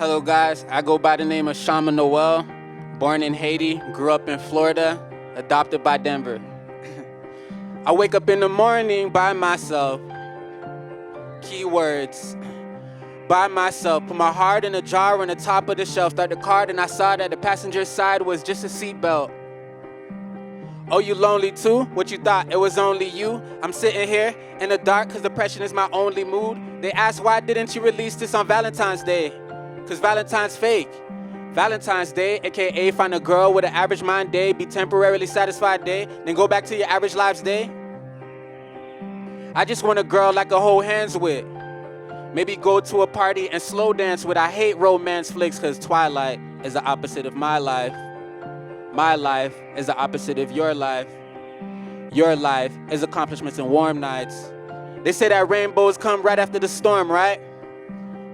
Hello guys, I go by the name of Schama Noel, born in Haiti, grew up in Florida, adopted by Denver. I wake up in the morning by myself, keywords, by myself, put my heart in a jar on the top of the shelf, start the card and I saw that the passenger side was just a seatbelt. Oh, you lonely too? What you thought, it was only you? I'm sitting here in the dark cause depression is my only mood. They asked why didn't you release this on Valentine's Day? Cause Valentine's fake. Valentine's Day, aka find a girl with an average mind day, be temporarily satisfied day, then go back to your average lives day. I just want a girl I can hold hands with. Maybe go to a party and slow dance with. I hate romance flicks cause Twilight is the opposite of my life. My life is the opposite of your life. Your life is accomplishments and warm nights. They say that rainbows come right after the storm, right?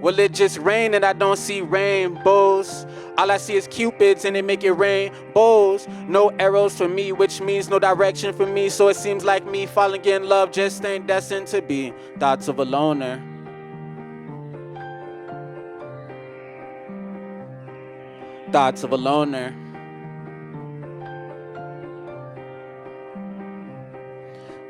Well, it just rain and I don't see rainbows. All I see is cupids and they make it rain bows. No arrows for me, which means no direction for me. So it seems like me falling in love just ain't destined to be. Thoughts of a loner. Thoughts of a loner.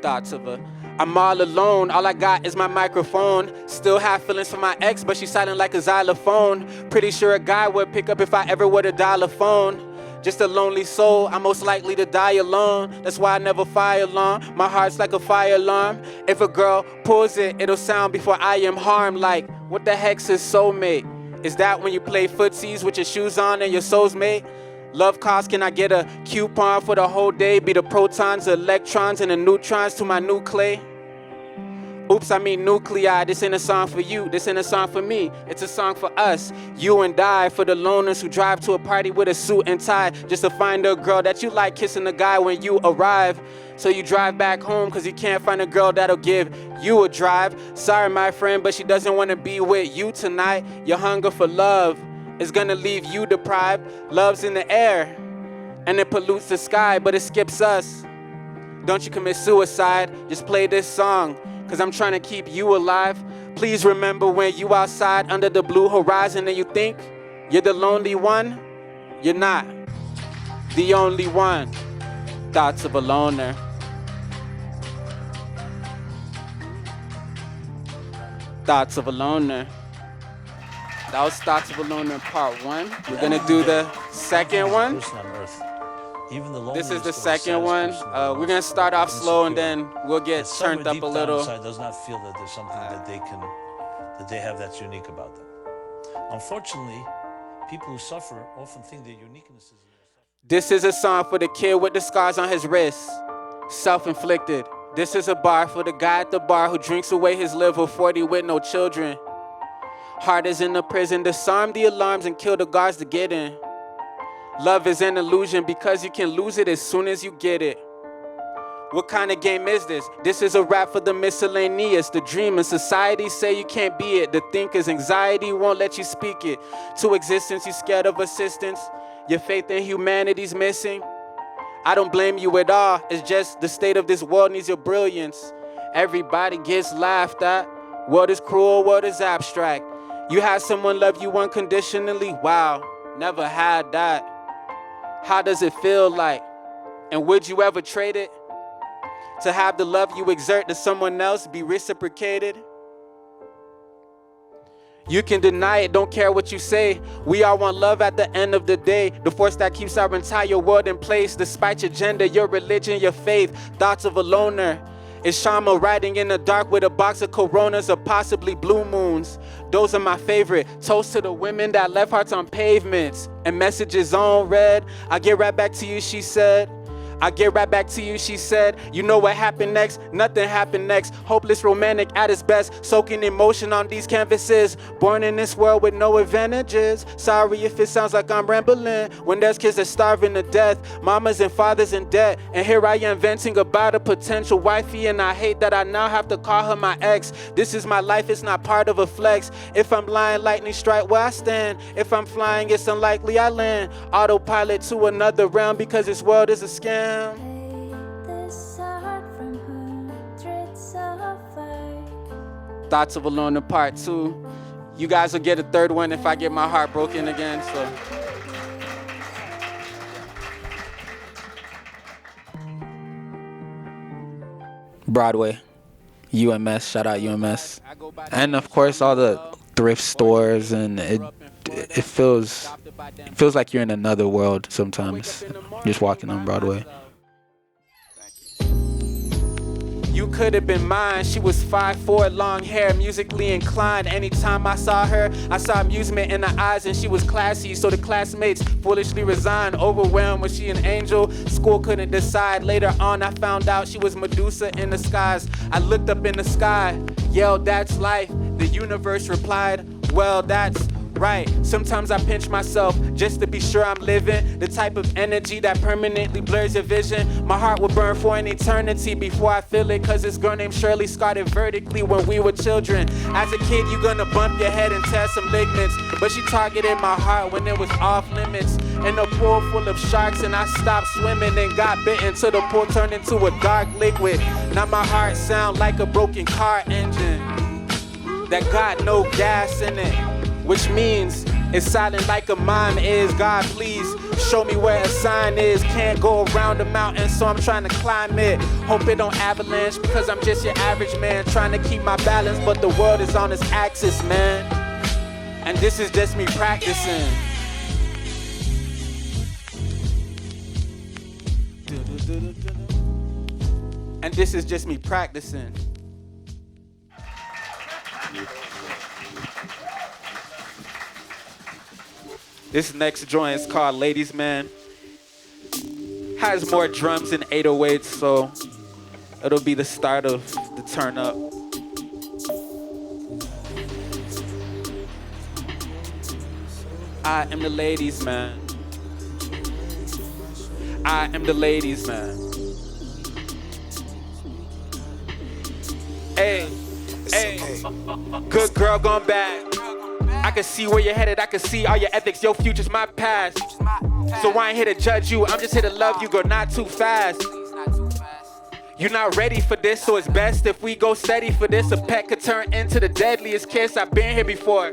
Thoughts of a I'm all alone, all I got is my microphone. Still have feelings for my ex, but she's silent like a xylophone. Pretty sure a guy would pick up if I ever were to dial a phone. Just a lonely soul, I'm most likely to die alone. That's why I never fire alarm, my heart's like a fire alarm. If a girl pulls it, it'll sound before I am harmed. Like, what the heck's his soulmate? Is that when you play footsies with your shoes on and your soul's mate? Love calls, can I get a coupon for the whole day? Be the protons, the electrons, and the neutrons to my nuclei. Oops, I mean nuclei. This ain't a song for you, this ain't a song for me. It's a song for us, you and I. For the loners who drive to a party with a suit and tie, just to find a girl that you like kissing a guy when you arrive. So you drive back home cause you can't find a girl that'll give you a drive. Sorry my friend, but she doesn't want to be with you tonight. Your hunger for love is gonna leave you deprived. Love's in the air, and it pollutes the sky, but it skips us. Don't you commit suicide, just play this song, cause I'm trying to keep you alive. Please remember when you outside under the blue horizon and you think you're the lonely one, you're not the only one. Thoughts of a loner. Thoughts of a loner. That was Thoughts of a Loner part 1. We're gonna do the second one. This is the second one. We're gonna start off slow and then we'll get turned up a little. Does not feel that there's something that they have that's unique about them. Unfortunately, people who suffer often think their uniqueness is. This is a song for the kid with the scars on his wrist, self-inflicted. This is a bar for the guy at the bar who drinks away his liver, 40 with no children. Heart is in the prison, disarm the alarms and kill the guards to get in. Love is an illusion because you can lose it as soon as you get it. What kind of game is this? This is a rap for the miscellaneous, the dream and society say you can't be it. The thinkers, anxiety won't let you speak it. To existence, you scared of assistance. Your faith in humanity's missing. I don't blame you at all, it's just the state of this world needs your brilliance. Everybody gets laughed at. World is cruel, world is abstract. You had someone love you unconditionally? Wow, never had that. How does it feel like? And would you ever trade it? To have the love you exert to someone else be reciprocated? You can deny it, don't care what you say. We all want love at the end of the day. The force that keeps our entire world in place. Despite your gender, your religion, your faith. Thoughts of a loner. It's Schama riding in the dark with a box of Coronas or possibly blue moons. Those are my favorite. Toast to the women that left hearts on pavements and messages on red. I'll get right back to you, she said. I'll get right back to you, she said. You know what happened next? Nothing happened next. Hopeless romantic at its best. Soaking emotion on these canvases. Born in this world with no advantages. Sorry if it sounds like I'm rambling. When there's kids that starving to death. Mamas and fathers in debt. And here I am venting about a potential wifey. And I hate that I now have to call her my ex. This is my life, it's not part of a flex. If I'm lying, lightning strike where I stand. If I'm flying, it's unlikely I land. Autopilot to another realm because this world is a scam. Thoughts of a Loner part 2. You guys will get a third one if I get my heart broken again, so. Broadway, UMS, shout out UMS. And of course all the thrift stores, and it feels like you're in another world sometimes, just walking on Broadway. You could have been mine. She was 5'4", long hair, musically inclined. Anytime I saw her, I saw amusement in her eyes, and she was classy, so the classmates foolishly resigned. Overwhelmed, was she an angel? School couldn't decide. Later on, I found out she was Medusa in the skies. I looked up in the sky, yelled, "That's life." The universe replied, "Well, that's right." Sometimes I pinch myself just to be sure I'm living. The type of energy that permanently blurs your vision. My heart will burn for an eternity before I feel it, cause this girl named Shirley scarred it vertically when we were children. As a kid, you gonna bump your head and tear some ligaments, but she targeted my heart when it was off limits. In a pool full of sharks, and I stopped swimming and got bitten till the pool turned into a dark liquid. Now my heart sound like a broken car engine that got no gas in it, which means it's silent like a mime is. God, please show me where a sign is. Can't go around the mountain, so I'm trying to climb it. Hope it don't avalanche, because I'm just your average man trying to keep my balance, but the world is on its axis, man. And this is just me practicing. And this is just me practicing. This next joint is called Ladies Man. Has more drums and 808s, so it'll be the start of the turn up. I am the ladies man. I am the ladies man. Hey, hey, good girl gone bad. I can see where you're headed, I can see all your ethics, your future's my past. So I ain't here to judge you, I'm just here to love you, girl, not too fast. You're not ready for this, so it's best if we go steady for this. A pet could turn into the deadliest kiss, I've been here before.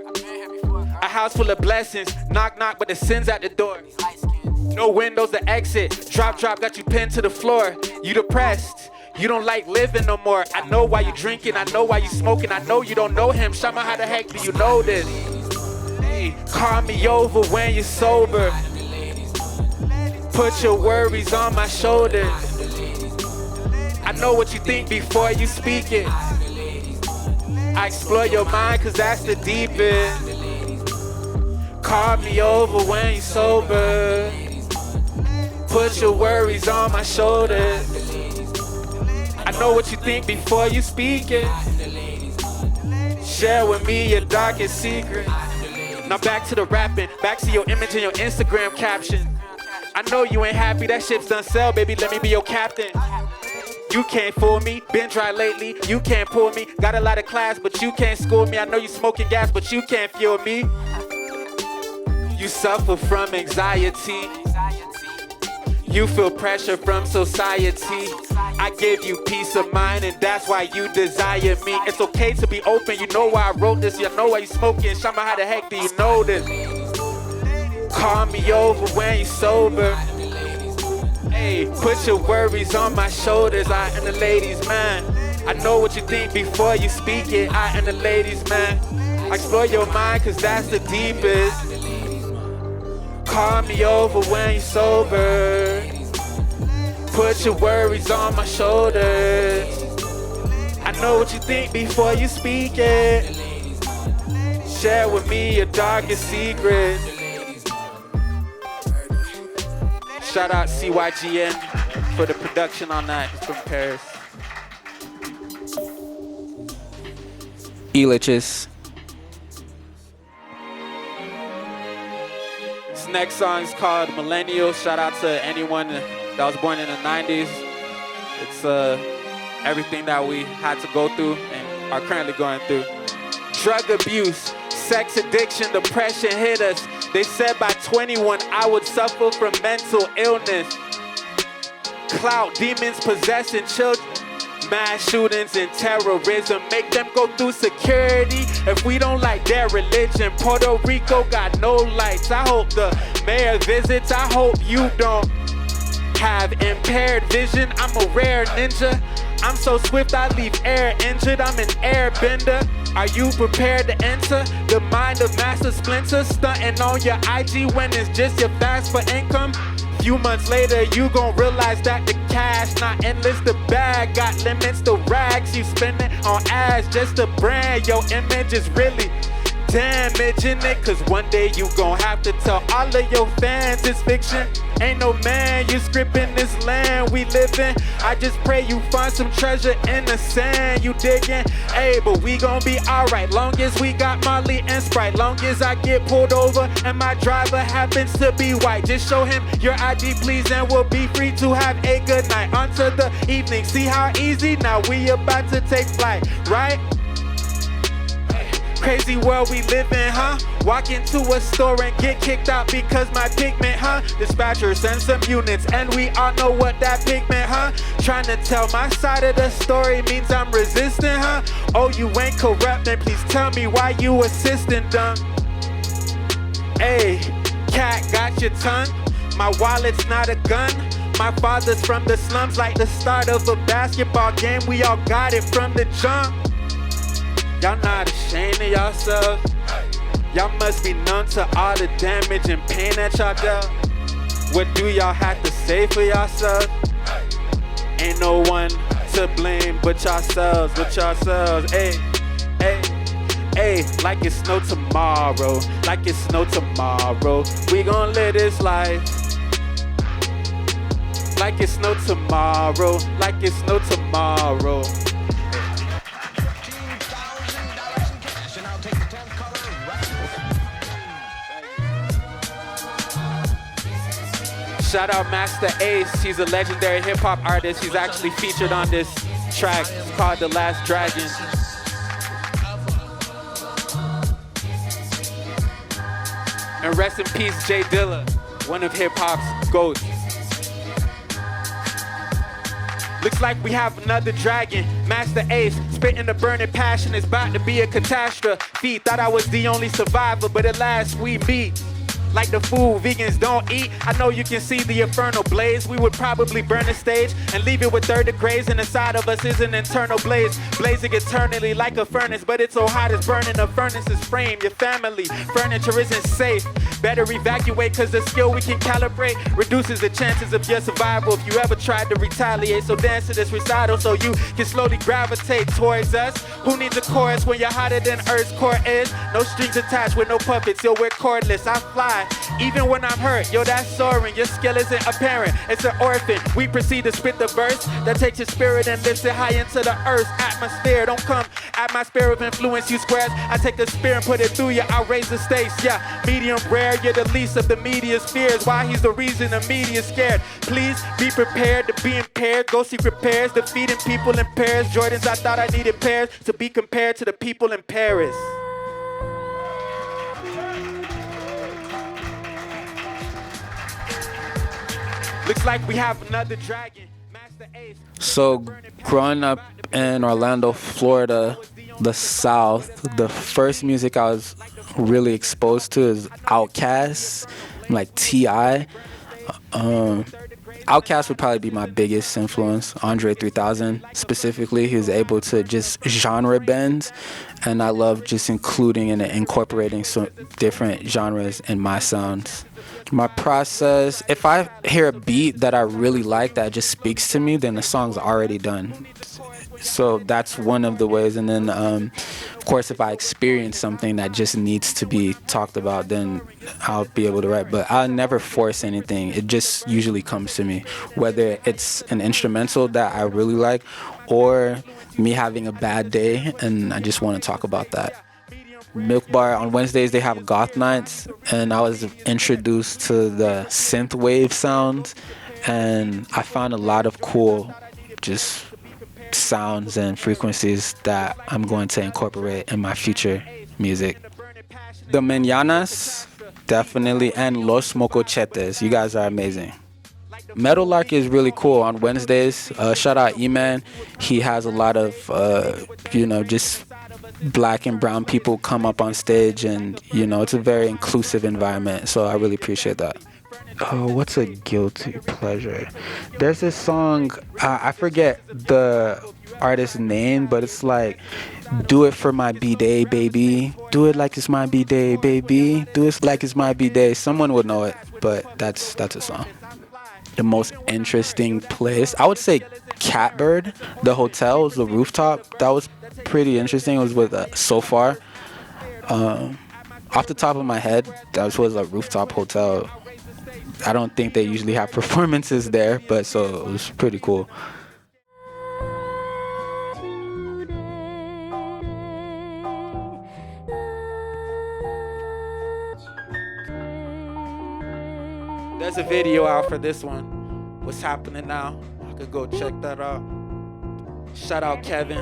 A house full of blessings, knock knock, but the sin's at the door. No windows to exit, drop drop, got you pinned to the floor. You depressed, you don't like living no more. I know why you drinking, I know why you smoking, I know you don't know him. Shama, how the heck do you know this? Hey, call me over when you're sober. Put your worries on my shoulders. I know what you think before you speak it. I explore your mind, cause that's the deepest. Call me over when you're sober. Put your worries on my shoulders. I know what you think before you speak it. Share with me your darkest secret. Now back to the rapping, back to your image and your Instagram caption. I know you ain't happy, that shit's done sell, baby, let me be your captain. You can't fool me, been dry lately, you can't pull me. Got a lot of class, but you can't school me. I know you smoking gas, but you can't fuel me. You suffer from anxiety. You feel pressure from society. I give you peace of mind, and that's why you desire me. It's okay to be open, you know why I wrote this. You know why you smoking, Shama, how the heck do you know this? Call me over when you're sober. Hey, put your worries on my shoulders. I am the ladies man. I know what you think before you speak it. I am the ladies man. I explore your mind, cause that's the deepest. Call me over when you're sober. Put your worries on my shoulders. I know what you think before you speak it. Share with me your darkest secret. Shout out CYGN for the production on that. It's from Paris. Elitches. This next song is called Millennial. Shout out to anyone that was born in the 90s. It's everything that we had to go through and are currently going through. Drug abuse, sex addiction, depression hit us. They said by 21 I would suffer from mental illness. Clout, demons possessing children. mass shootings and terrorism, make them go through security if we don't like their religion. Puerto Rico got no lights. I hope the mayor visits. I hope you don't have impaired vision. I'm a rare ninja. I'm so swift I leave air injured. I'm an airbender. Are you prepared to enter the mind of Master Splinter? Stunting on your IG when it's just your fast for income. Few months later, you gon' realize that the cash not endless. The bag got limits. The rags you spending on ads just to brand. Your image is really damaging it, cause one day you gon' have to tell all of your fans it's fiction. Ain't no man, you scripting this land we live in. I just pray you find some treasure in the sand you digging. Hey, but we gon' be alright, long as we got Molly and Sprite. Long as I get pulled over and my driver happens to be white. Just show him your ID please and we'll be free to have a good night. On to the evening, see how easy, now we about to take flight, right? Crazy world we live in, huh? Walk into a store and get kicked out because my pigment, huh? Dispatcher send some units and we all know what that pigment, huh? Trying to tell my side of the story means I'm resistant, huh? Oh, you ain't corrupt, then please tell me why you assisting, dumb. Hey, cat, got your tongue? My wallet's not a gun. My father's from the slums, like the start of a basketball game. We all got it from the jump. Y'all not ashamed of yourselves. Y'all must be numb to all the damage and pain that y'all dealt. What do y'all have to say for yourselves? Ain't no one to blame but yourselves, Hey, hey, hey, like it's no tomorrow, like it's no tomorrow. We gon' live this life like it's no tomorrow, like it's no tomorrow. Shout out Master Ace, he's a legendary hip-hop artist. He's actually featured on this track. It's called The Last Dragon. And rest in peace, Jay Dilla, one of hip-hop's GOATs. Looks like we have another dragon, Master Ace, spitting the burning passion. It's about to be a catastrophe. Thought I was the only survivor, but at last we meet. Like the food vegans don't eat. I know you can see the infernal blaze. We would probably burn the stage and leave it with third degrees. And inside of us is an internal blaze, blazing eternally like a furnace. But it's so hot it's burning a furnace's frame. Your family furniture isn't safe. Better evacuate, cause the skill we can calibrate reduces the chances of your survival if you ever tried to retaliate. So dance to this recital so you can slowly gravitate towards us. Who needs a chorus when you're hotter than Earth's core is? No strings attached with no puppets, yo, we're cordless. I fly even when I'm hurt, yo, that's soaring. Your skill isn't apparent, it's an orphan. We proceed to spit the verse that takes your spirit and lifts it high into the earth's atmosphere. Don't come at my sphere of influence, you squares. I take a spear and put it through you, I'll raise the stakes. Yeah, medium rare, you're the least of the media's fears. Why he's the reason the media's scared. Please be prepared to be impaired. Go seek repairs, defeating people in pairs. Jordans, I thought I needed pairs to be compared to the people in Paris. Looks like we have another dragon, Master Ace. So, growing up in Orlando, Florida, the South, the first music I was really exposed to is Outkast, like T.I. Outkast would probably be my biggest influence. Andre 3000 specifically, he was able to just genre bend, and I love just including and incorporating some different genres in my sounds. My process, if I hear a beat that I really like that just speaks to me, then the song's already done. So that's one of the ways. And then, of course, if I experience something that just needs to be talked about, then I'll be able to write. But I'll never force anything. It just usually comes to me, whether it's an instrumental that I really like or me having a bad day and I just want to talk about that. Milk Bar, on Wednesdays they have goth nights, and I was introduced to the synth wave sounds, and I found a lot of cool just sounds and frequencies that I'm going to incorporate in my future music. The Mañanas, definitely, and Los Mocochetes. You guys are amazing. Meadowlark is really cool on Wednesdays. Shout out E-Man. He has a lot of, just black and brown people come up on stage, and, it's a very inclusive environment. So I really appreciate that. Oh, what's a guilty pleasure? There's this song, I forget the artist's name, but it's like, do it for my B-Day, baby. Do it like it's my B-Day, baby. Do it like it's my B-Day. Someone would know it, but that's a song. The most interesting place, I would say Catbird. The hotel was the rooftop. That was pretty interesting. It was with So Far. Off the top of my head, that was a rooftop hotel. I don't think they usually have performances there, but so it was pretty cool. There's a video out for this one. What's happening now? I could go check that out. Shout out Kevin.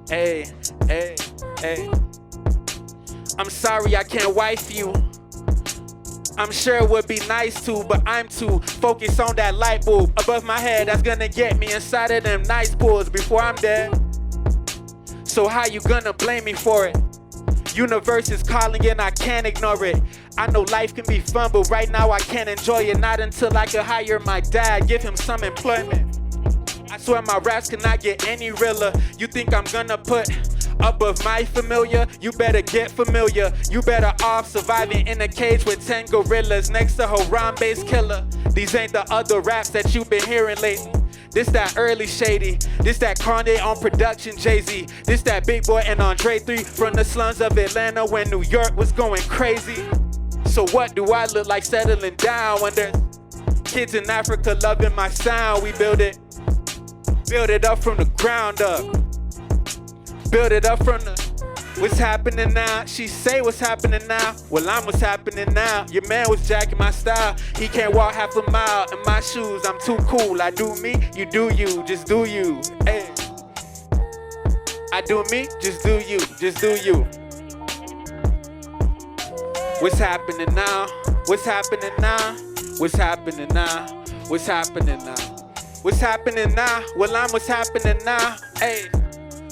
Hey. I'm sorry I can't wife you. I'm sure it would be nice to, but I'm too focused on that light bulb above my head that's gonna get me inside of them nice pools before I'm dead. So how you gonna blame me for it? Universe is calling and I can't ignore it. I know life can be fun, but right now I can't enjoy it. Not until I can hire my dad, give him some employment. I swear my raps cannot get any realer. You think I'm gonna put up of my familiar? You better get familiar. You better off surviving in a cage with 10 gorillas next to Haram-based killer. These ain't the other raps that you've been hearing lately. This that early shady. This that Kanye on production Jay-Z. This that Big Boy and Andre 3 from the slums of Atlanta when New York was going crazy. So what do I look like settling down when there's kids in Africa loving my sound? We build it up from the ground up. Build it up from the what's happening now. She say what's happening now. Well, I'm what's happening now. Your man was jacking my style. He can't walk half a mile in my shoes. I'm too cool. I do me, you do you, just do you. Hey. I do me, just do you, just do you. What's happening now? What's happening now? What's happening now? What's happening now? What's happening now? Well, I'm what's happening now. Hey.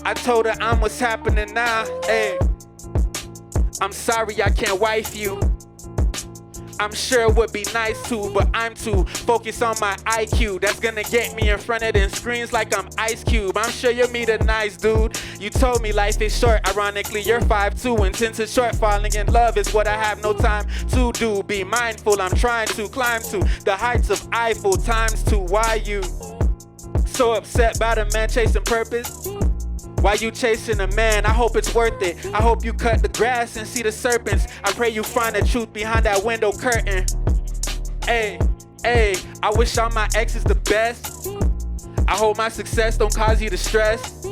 I told her I'm what's happening now, ayy. I'm sorry I can't wife you. I'm sure it would be nice to, but I'm too focused on my IQ. That's gonna get me in front of them screens like I'm Ice Cube. I'm sure you'll meet a nice dude. You told me life is short, ironically you're 5'2", and since it's short, falling in love is what I have no time to do. Be mindful, I'm trying to climb to the heights of Eiffel ×2. Why you so upset about a man chasing purpose? Why you chasing a man? I hope it's worth it. I hope you cut the grass and see the serpents. I pray you find the truth behind that window curtain. Hey, I wish all my exes the best. I hope my success don't cause you to stress.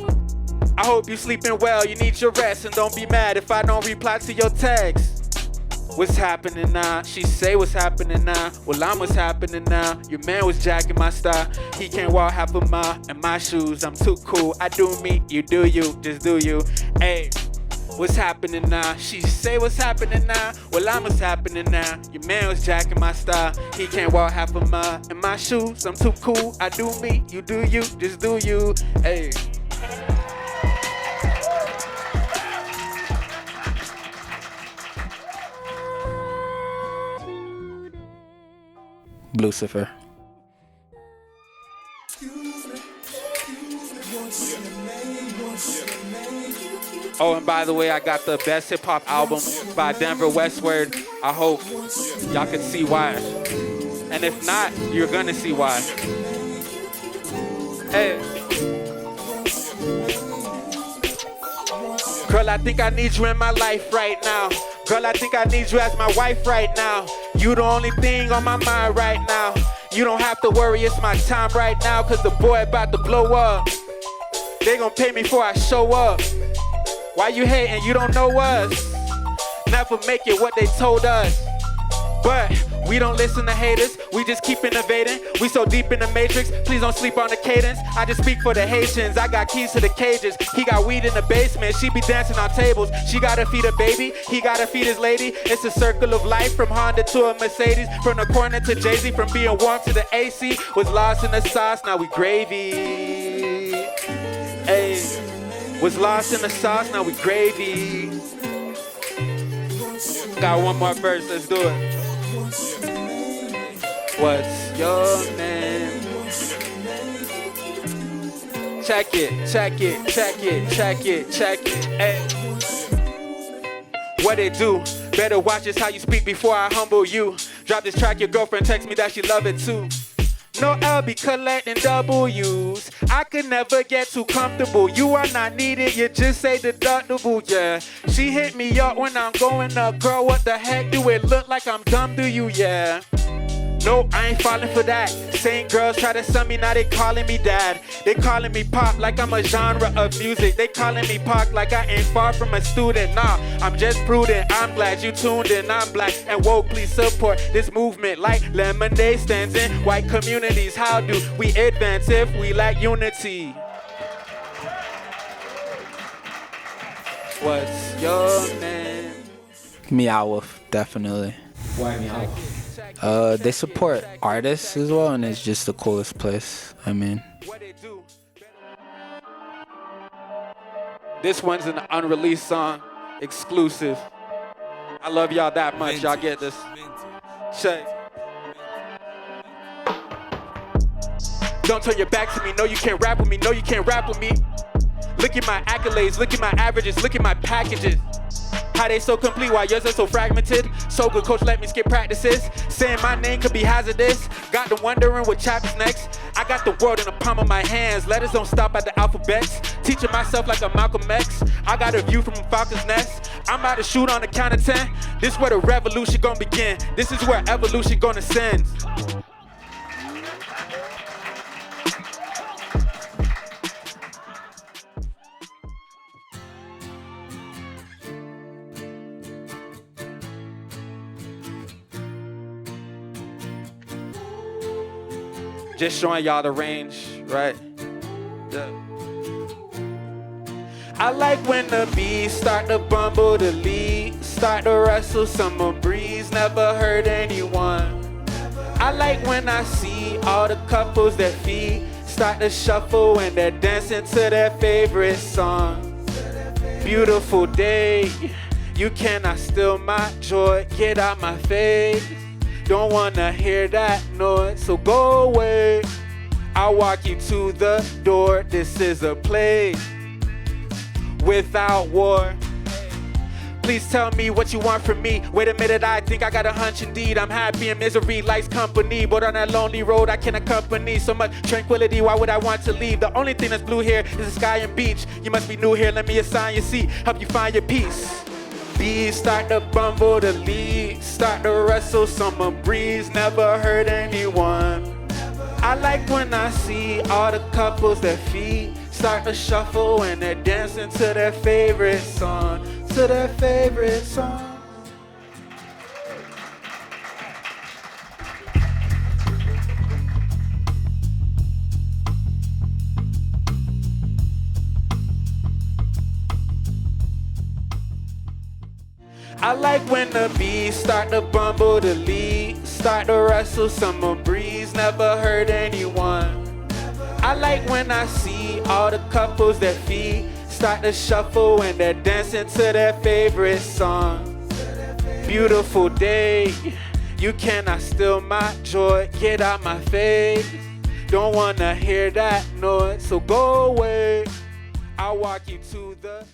I hope you sleeping well, you need your rest. And don't be mad if I don't reply to your text. What's happening now? She say what's happening now. Well, I'm what's happening now. Your man was jacking my style. He can't walk half a mile in my shoes. I'm too cool. I do me, you do you, just do you. Hey, what's happening now? She say what's happening now. Well, I'm what's happening now. Your man was jacking my style. He can't walk half a mile in my shoes. I'm too cool. I do me, you do you, just do you. Hey. Lucifer. Oh, and by the way, I got the best hip hop album by Denver Westward. I hope y'all can see why. And if not, you're gonna see why. Hey. Girl, I think I need you in my life right now. Girl, I think I need you as my wife right now. You the only thing on my mind right now. You don't have to worry, it's my time right now. Cause the boy about to blow up. They gon' pay me before I show up. Why you hating? You don't know us. Never make it what they told us. But We don't listen to haters, we just keep innovating. We so deep in the matrix, please don't sleep on the cadence. I just speak for the Haitians, I got keys to the cages. He got weed in the basement, she be dancing on tables. She gotta feed a baby, he gotta feed his lady. It's a circle of life, from Honda to a Mercedes, from the corner to Jay-Z, from being warm to the AC. Was lost in the sauce, now we gravy. Hey, was lost in the sauce, now we gravy. Got one more verse, let's do it. What's your name? Check it, check it, check it, check it, check it. Hey. What it do? Better watch just how you speak before I humble you. Drop this track, your girlfriend text me that she love it too. Noel be collecting W's. I could never get too comfortable. You are not needed, you just say deductible, yeah. She hit me up when I'm going up. Girl, what the heck do it look like I'm dumb to you, yeah? No, I ain't falling for that. Same girls try to sum me, now they calling me dad. They calling me pop like I'm a genre of music. They calling me pop like I ain't far from a student. Nah, I'm just prudent. I'm glad you tuned in. I'm black and woke. Please support this movement like lemonade stands in white communities. How do we advance if we lack unity? What's your name? Meowwolf, definitely. Why Meow? They support artists as well, and it's just the coolest place. I mean, this one's an unreleased song, exclusive. I love y'all that much. Y'all get this. Check. Don't turn your back to me. No, you can't rap with me. No, you can't rap with me. Look at my accolades. Look at my averages. Look at my packages. How they so complete while yours are so fragmented. So good, coach, let me skip practices. Saying my name could be hazardous. Got them wondering what chapter's next. I got the world in the palm of my hands. Letters don't stop at the alphabets. Teaching myself like a Malcolm X. I got a view from a falcon's nest. I'm about to shoot on the count of 10. This is where the revolution gonna begin. This is where evolution gonna send. Just showing y'all the range, right? Yeah. I like when the bees start to bumble, the leaves start to wrestle, summer breeze never hurt anyone. I like when I see all the couples that feet start to shuffle when they're dancing to their favorite song. Beautiful day, you cannot steal my joy, get out my face. Don't wanna hear that noise, so go away. I'll walk you to the door. This is a place without war. Please tell me what you want from me. Wait a minute, I think I got a hunch indeed. I'm happy in misery, life's company. But on that lonely road, I can accompany so much tranquility. Why would I want to leave? The only thing that's blue here is the sky and beach. You must be new here, let me assign your seat. Help you find your peace. Bees start to bumble, the leaves start to wrestle. Summer breeze never hurt anyone. I like when I see all the couples, their feet start to shuffle when they're dancing to their favorite song. To their favorite song. I like when the bees start to bumble, the leaves start to wrestle. Summer breeze never hurt anyone. I like when I see all the couples, their feet start to shuffle when they're dancing to their favorite song. Beautiful day, you cannot steal my joy, get out my face. Don't wanna hear that noise, so go away. I'll walk you to the